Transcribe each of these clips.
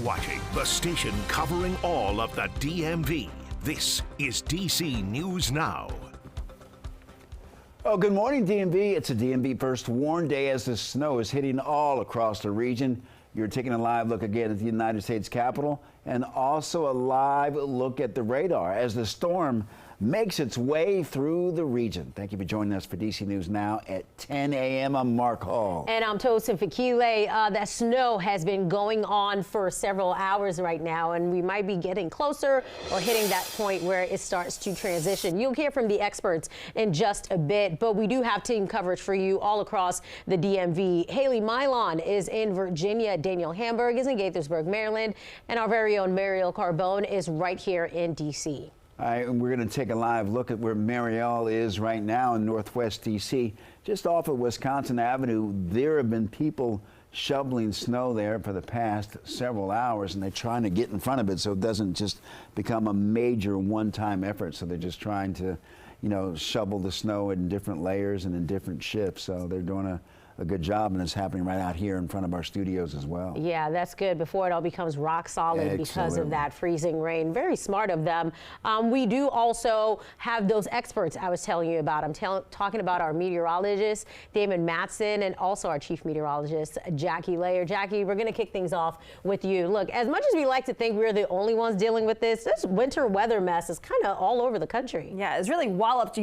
watching the station covering all of the DMV. This is DC News Now. Oh, good morning, DMV. It's a DMV First Warn Day as the snow is hitting all across the region. You're taking a live look again at the United States Capitol and also a live look at the radar as the storm makes its way through the region. Thank you for joining us for DC News Now at 10 a.m. I'm Mark Hall. And I'm Tosin Fakile. That snow has been going on for several hours right now, and we might be getting closer or hitting that point where it starts to transition. You'll hear from the experts in just a bit, but we do have team coverage for you all across the DMV. Haley Milon is in Virginia. Daniel Hamburg is in Gaithersburg, Maryland, and our very own Mariel Carbone is right here in DC. All right, and we're going to take a live look at where Mariel is right now in Northwest D.C. Just off of Wisconsin Avenue. There have been people shoveling snow there for the past several hours, and they're trying to get in front of it so it doesn't just become a major one-time effort. So they're just trying to, shovel the snow in different layers and in different shifts. So they're doing a good job, and it's happening right out here in front of our studios as well. Yeah, that's good before it all becomes rock solid because of that freezing rain. Very smart of them. We do also have those experts I was telling you about. I'm talking about our meteorologist, David Matson, and also our chief meteorologist, Jackie Layer. Jackie, we're going to kick things off with you. Look, as much as we like to think we're the only ones dealing with this winter weather mess is kind of all over the country. Yeah, it's really walloped,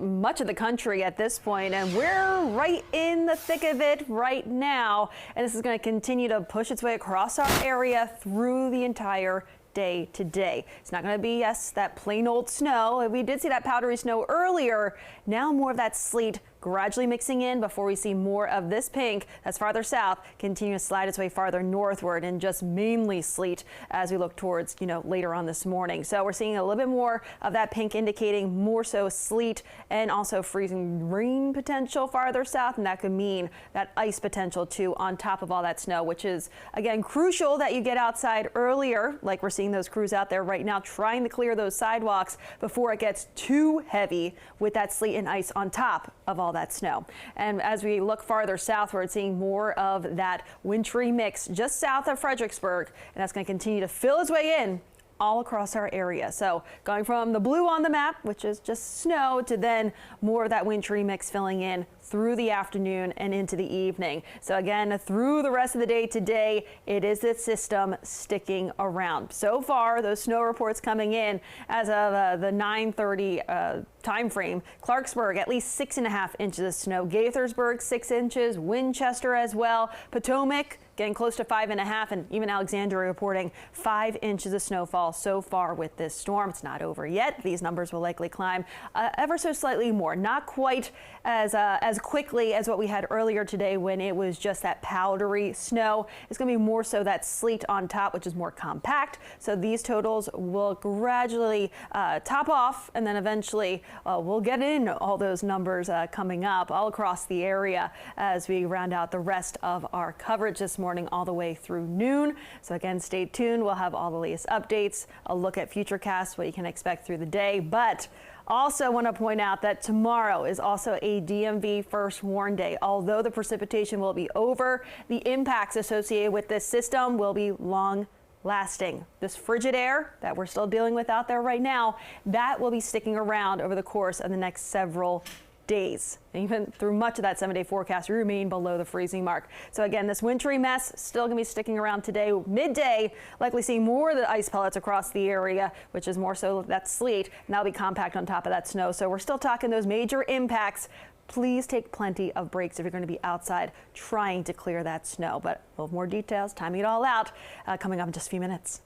much of the country at this point, and we're right in the thick of it right now, and this is going to continue to push its way across our area through the entire day today. It's not going to be, yes, that plain old snow. We did see that powdery snow earlier. Now more of that sleet gradually mixing in before we see more of this pink that's farther south continue to slide its way farther northward and just mainly sleet as we look towards, later on this morning. So we're seeing a little bit more of that pink indicating more so sleet and also freezing rain potential farther south. And that could mean that ice potential too on top of all that snow, which is again crucial that you get outside earlier. Like we're seeing those crews out there right now trying to clear those sidewalks before it gets too heavy with that sleet and ice on top of all that snow. And as we look farther southward, seeing more of that wintry mix just south of Fredericksburg, and that's going to continue to fill its way in all across our area. So going from the blue on the map, which is just snow, to then more of that wintry mix filling in through the afternoon and into the evening. So again, through the rest of the day today, it is this system sticking around. So far, those snow reports coming in as of the 9:30 time frame. Clarksburg, at least 6.5 inches of snow. Gaithersburg, 6 inches. Winchester as well. Potomac, getting close to 5.5, and even Alexandria reporting 5 inches of snowfall so far with this storm. It's not over yet. These numbers will likely climb ever so slightly more. Not quite as quickly as what we had earlier today when it was just that powdery snow. It's going to be more so that sleet on top, which is more compact. So these totals will gradually top off, and then eventually we'll get in all those numbers coming up all across the area as we round out the rest of our coverage this morning all the way through noon. So again, stay tuned. We'll have all the latest updates, a look at Futurecast, what you can expect through the day. But also want to point out that tomorrow is also a DMV First Warn Day. Although the precipitation will be over, the impacts associated with this system will be long lasting. This frigid air that we're still dealing with out there right now, that will be sticking around over the course of the next several days. Even through much of that 7-day forecast, we remain below the freezing mark. So again, this wintry mess still going to be sticking around today. Midday, likely seeing more of the ice pellets across the area, which is more so that sleet, and that'll be compact on top of that snow. So we're still talking those major impacts. Please take plenty of breaks if you're going to be outside trying to clear that snow. But we'll have more details, timing it all out, coming up in just a few minutes.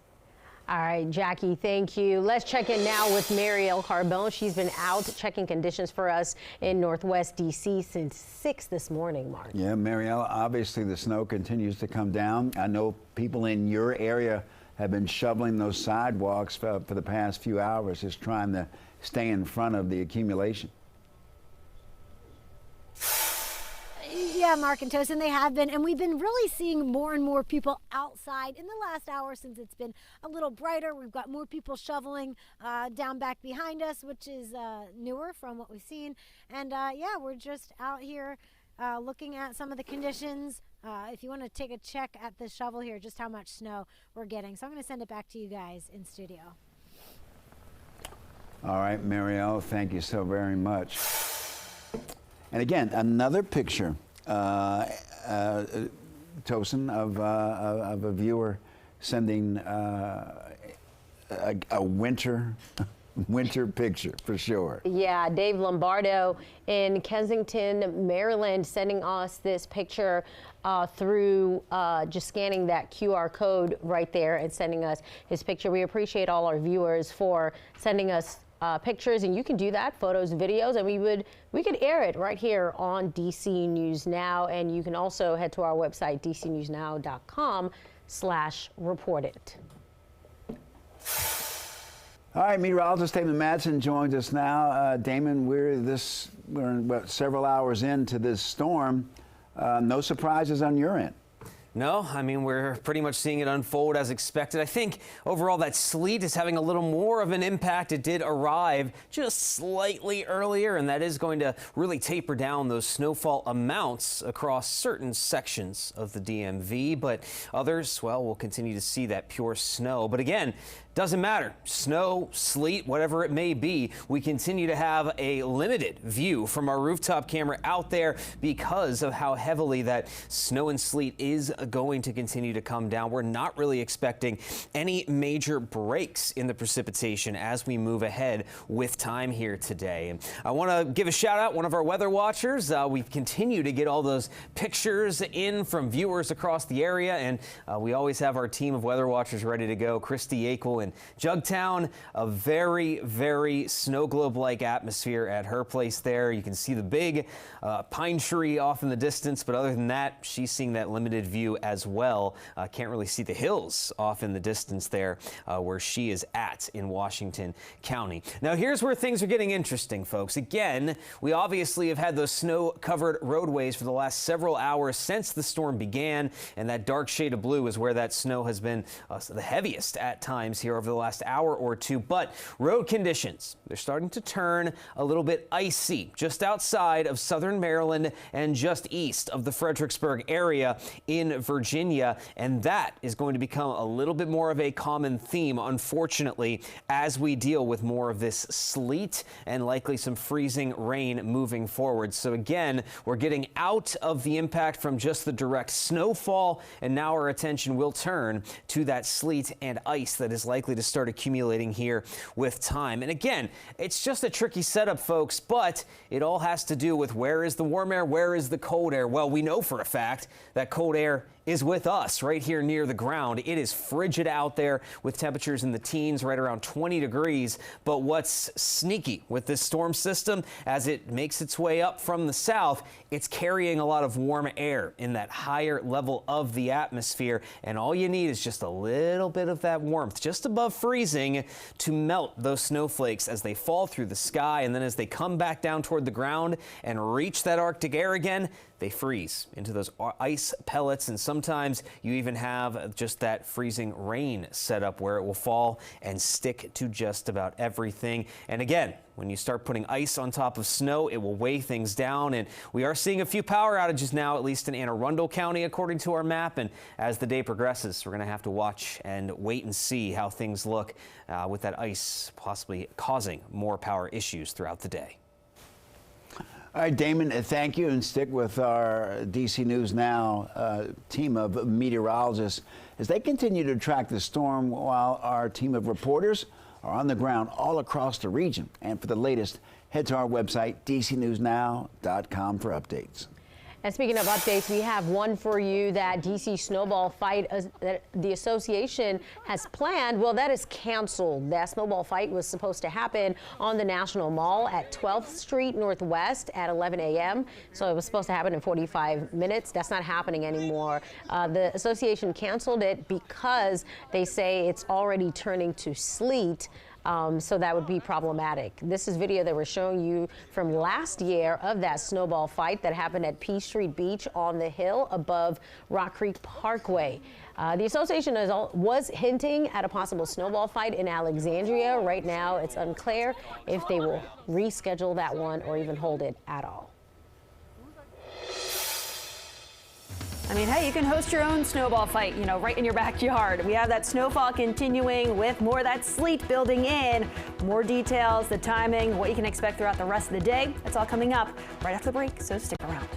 All right, Jackie, thank you. Let's check in now with Mariel Carbone. She's been out checking conditions for us in Northwest D.C. since 6 this morning, Mark. Yeah, Mariel, obviously the snow continues to come down. I know people in your area have been shoveling those sidewalks for the past few hours, just trying to stay in front of the accumulation. Yeah, Mark and Tosin, they have been, and we've been really seeing more and more people outside in the last hour since it's been a little brighter. We've got more people shoveling down back behind us, which is newer from what we've seen. And yeah, we're just out here looking at some of the conditions if you want to take a check at the shovel here, just how much snow we're getting. So I'm going to send it back to you guys in studio. All right, Marielle, thank you so very much. And again, another picture, Tosin, of a viewer sending a winter picture for sure. Yeah, Dave Lombardo in Kensington, Maryland, sending us this picture through just scanning that QR code right there and sending us his picture. We appreciate all our viewers for sending us pictures, and you can do that, photos, videos, and we could air it right here on DC News Now, and you can also head to our website, dcnewsnow.com/reportit. All right, meteorologist Damon Madsen joins us now. Damon, we're several hours into this storm. No surprises on your end. No, I mean, we're pretty much seeing it unfold as expected. I think overall that sleet is having a little more of an impact. It did arrive just slightly earlier, and that is going to really taper down those snowfall amounts across certain sections of the DMV. But others, well, we'll continue to see that pure snow. But again, doesn't matter. Snow, sleet, whatever it may be, we continue to have a limited view from our rooftop camera out there because of how heavily that snow and sleet is going to continue to come down. We're not really expecting any major breaks in the precipitation as we move ahead with time here today. And I want to give a shout out one of our weather watchers. We continue to get all those pictures in from viewers across the area, and we always have our team of weather watchers ready to go. Christy Akel in Jugtown, a very, very snow globe-like atmosphere at her place there. You can see the big pine tree off in the distance, but other than that, she's seeing that limited view as well. Can't really see the hills off in the distance there where she is at in Washington County. Now, here's where things are getting interesting, folks. Again, we obviously have had those snow-covered roadways for the last several hours since the storm began, and that dark shade of blue is where that snow has been the heaviest at times here over the last hour or two. But road conditions, they're starting to turn a little bit icy just outside of southern Maryland and just east of the Fredericksburg area in Virginia, and that is going to become a little bit more of a common theme, unfortunately, as we deal with more of this sleet and likely some freezing rain moving forward. So again, we're getting out of the impact from just the direct snowfall, and now our attention will turn to that sleet and ice that is likely to start accumulating here with time. And again, it's just a tricky setup, folks, but it all has to do with where is the warm air, where is the cold air. Well, we know for a fact that cold air is with us right here near the ground. It is frigid out there with temperatures in the teens, right around 20 degrees. But what's sneaky with this storm system, as it makes its way up from the south, it's carrying a lot of warm air in that higher level of the atmosphere. And all you need is just a little bit of that warmth, just above freezing, to melt those snowflakes as they fall through the sky. And then as they come back down toward the ground and reach that Arctic air again, they freeze into those ice pellets, and sometimes you even have just that freezing rain set up where it will fall and stick to just about everything. And again, when you start putting ice on top of snow, it will weigh things down, and we are seeing a few power outages now, at least in Anne Arundel County, according to our map. And as the day progresses, we're going to have to watch and wait and see how things look with that ice possibly causing more power issues throughout the day. All right, Damon, thank you, and stick with our DC News Now team of meteorologists as they continue to track the storm while our team of reporters are on the ground all across the region. And for the latest, head to our website, dcnewsnow.com, for updates. And speaking of updates, we have one for you. That DC snowball fight that the association has planned, well, that is canceled. That snowball fight was supposed to happen on the National Mall at 12th Street Northwest at 11 a.m. So it was supposed to happen in 45 minutes. That's not happening anymore. The association canceled it because they say it's already turning to sleet. So that would be problematic. This is video that we're showing you from last year of that snowball fight that happened at Peachtree Beach on the hill above Rock Creek Parkway. The association was hinting at a possible snowball fight in Alexandria. Right now, it's unclear if they will reschedule that one or even hold it at all. I mean, hey, you can host your own snowball fight, right in your backyard. We have that snowfall continuing with more of that sleet building in. More details, the timing, what you can expect throughout the rest of the day. That's all coming up right after the break, so stick around.